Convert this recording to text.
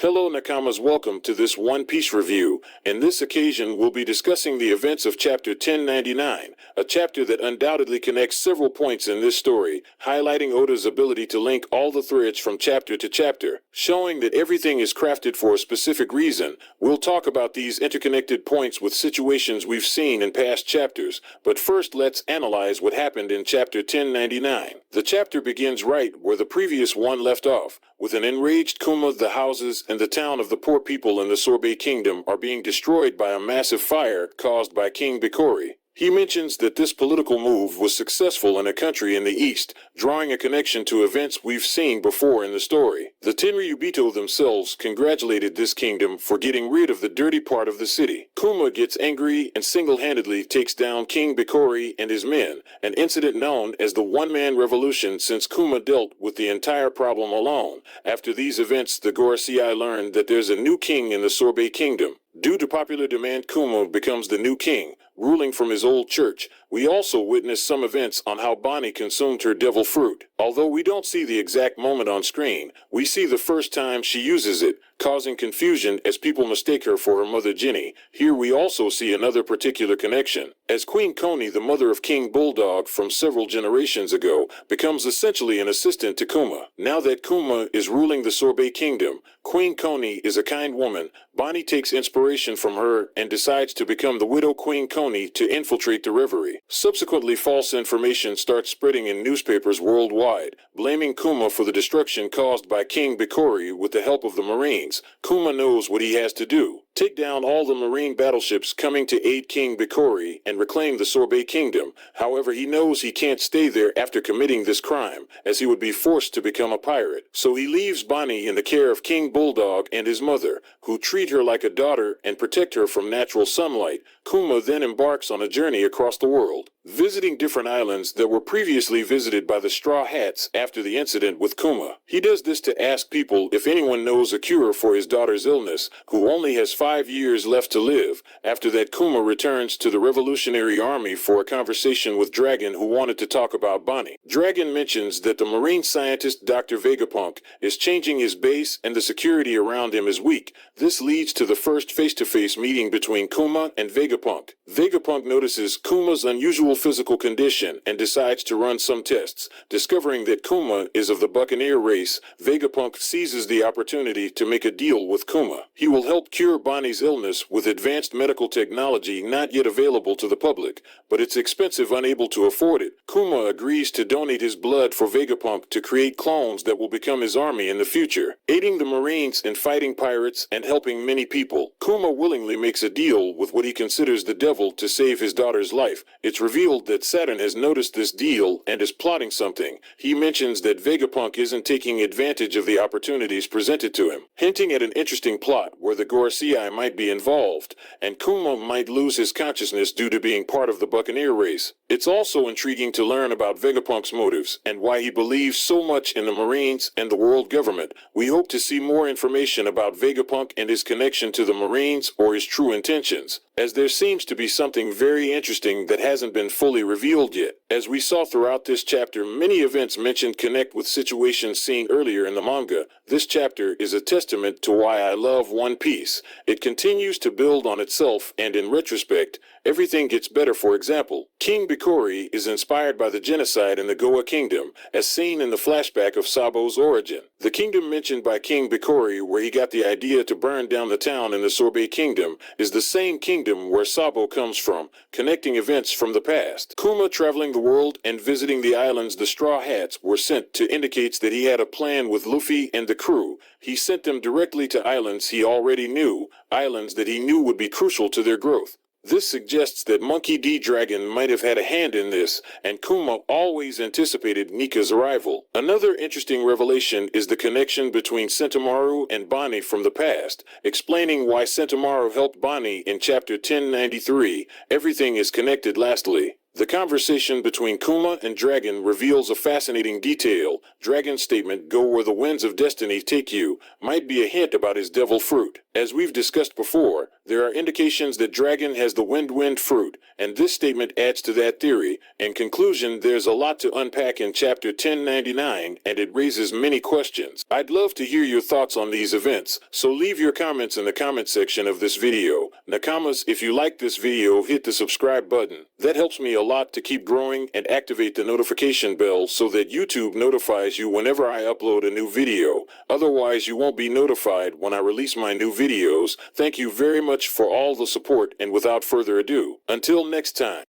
Hello Nakamas, welcome to this One Piece review. In this occasion we'll be discussing the events of chapter 1099, a chapter that undoubtedly connects several points in this story, highlighting Oda's ability to link all the threads from chapter to chapter, showing that everything is crafted for a specific reason. We'll talk about these interconnected points with situations we've seen in past chapters, but first let's analyze what happened in chapter 1099. The chapter begins right where the previous one left off, with an enraged Kuma. The houses and the town of the poor people in the Sorbet Kingdom are being destroyed by a massive fire caused by King Bikori. He mentions that this political move was successful in a country in the east, drawing a connection to events we've seen before in the story. The Tenryubito themselves congratulated this kingdom for getting rid of the dirty part of the city. Kuma gets angry and single-handedly takes down King Bikori and his men, an incident known as the one-man revolution since Kuma dealt with the entire problem alone. After these events, the Gorosei learned that there's a new king in the Sorbet Kingdom. Due to popular demand, Kuma becomes the new king, ruling from his old church. We also witness some events on how Bonnie consumed her devil fruit. Although we don't see the exact moment on screen, we see the first time she uses it, causing confusion as people mistake her for her mother Jenny. Here we also see another particular connection, as Queen Coney, the mother of King Bulldog from several generations ago, becomes essentially an assistant to Kuma. Now that Kuma is ruling the Sorbet Kingdom, Queen Coney is a kind woman. Bonnie takes inspiration from her and decides to become the widow Queen Coney to infiltrate the Reverie. Subsequently, false information starts spreading in newspapers worldwide, blaming Kuma for the destruction caused by King Bikori with the help of the Marines. Kuma knows what he has to do: take down all the Marine battleships coming to aid King Bikori and reclaim the Sorbet Kingdom. However, he knows he can't stay there after committing this crime, as he would be forced to become a pirate. So he leaves Bonnie in the care of King Bulldog and his mother, who treat her like a daughter and protect her from natural sunlight. Kuma then embarks on a journey across the world, visiting different islands that were previously visited by the Straw Hats after the incident with Kuma. He does this to ask people if anyone knows a cure for his daughter's illness, who only has 5 years left to live. After that, Kuma returns to the Revolutionary Army for a conversation with Dragon, who wanted to talk about Bonnie. Dragon mentions that the marine scientist Dr. Vegapunk is changing his base and the security around him is weak. This leads to the first face-to-face meeting between Kuma and Vegapunk. Vegapunk notices Kuma's unusual physical condition and decides to run some tests. Discovering that Kuma is of the Buccaneer race, Vegapunk seizes the opportunity to make a deal with Kuma. He will help cure Bonnie's illness with advanced medical technology not yet available to the public, but it's expensive, unable to afford it. Kuma agrees to donate his blood for Vegapunk to create clones that will become his army in the future, aiding the Marines in fighting pirates and helping many people. Kuma willingly makes a deal with what he considers the devil to save his daughter's life. It's revealed that Saturn has noticed this deal and is plotting something. He mentions that Vegapunk isn't taking advantage of the opportunities presented to him, hinting at an interesting plot where the Gorosei might be involved, and Kuma might lose his consciousness due to being part of the Buccaneer race. It's also intriguing to learn about Vegapunk's motives and why he believes so much in the Marines and the world government. We hope to see more information about Vegapunk and his connection to the Marines or his true intentions, as there seems to be something very interesting that hasn't been fully revealed yet. As we saw throughout this chapter, many events mentioned connect with situations seen earlier in the manga. This chapter is a testament to why I love One Piece. It continues to build on itself, and in retrospect, everything gets better. For example, King Bikori is inspired by the genocide in the Goa Kingdom, as seen in the flashback of Sabo's origin. The kingdom mentioned by King Bikori, where he got the idea to burn down the town in the Sorbet Kingdom, is the same kingdom where Sabo comes from, connecting events from the past. Kuma traveling the world and visiting the islands the Straw Hats were sent to indicates that he had a plan with Luffy and the crew. He sent them directly to islands he already knew, islands that he knew would be crucial to their growth. This suggests that Monkey D. Dragon might have had a hand in this, and Kuma always anticipated Nika's arrival. Another interesting revelation is the connection between Sentomaru and Bonnie from the past, explaining why Sentomaru helped Bonnie in chapter 1093. Everything is connected. Lastly, the conversation between Kuma and Dragon reveals a fascinating detail. Dragon's statement, "Go where the winds of destiny take you," might be a hint about his devil fruit. As we've discussed before, there are indications that dragon has the wind fruit, and this statement adds to that theory. In conclusion, there's a lot to unpack in chapter 1099, and it raises many questions. I'd love to hear your thoughts on these events, so leave your comments in the comment section of this video. Nakamas, if you like this video, hit the subscribe button. That helps me a lot to keep growing, and activate the notification bell so that YouTube notifies you whenever I upload a new video. Otherwise, you won't be notified when I release my new videos. Thank you very much for all the support, and without further ado, until next time.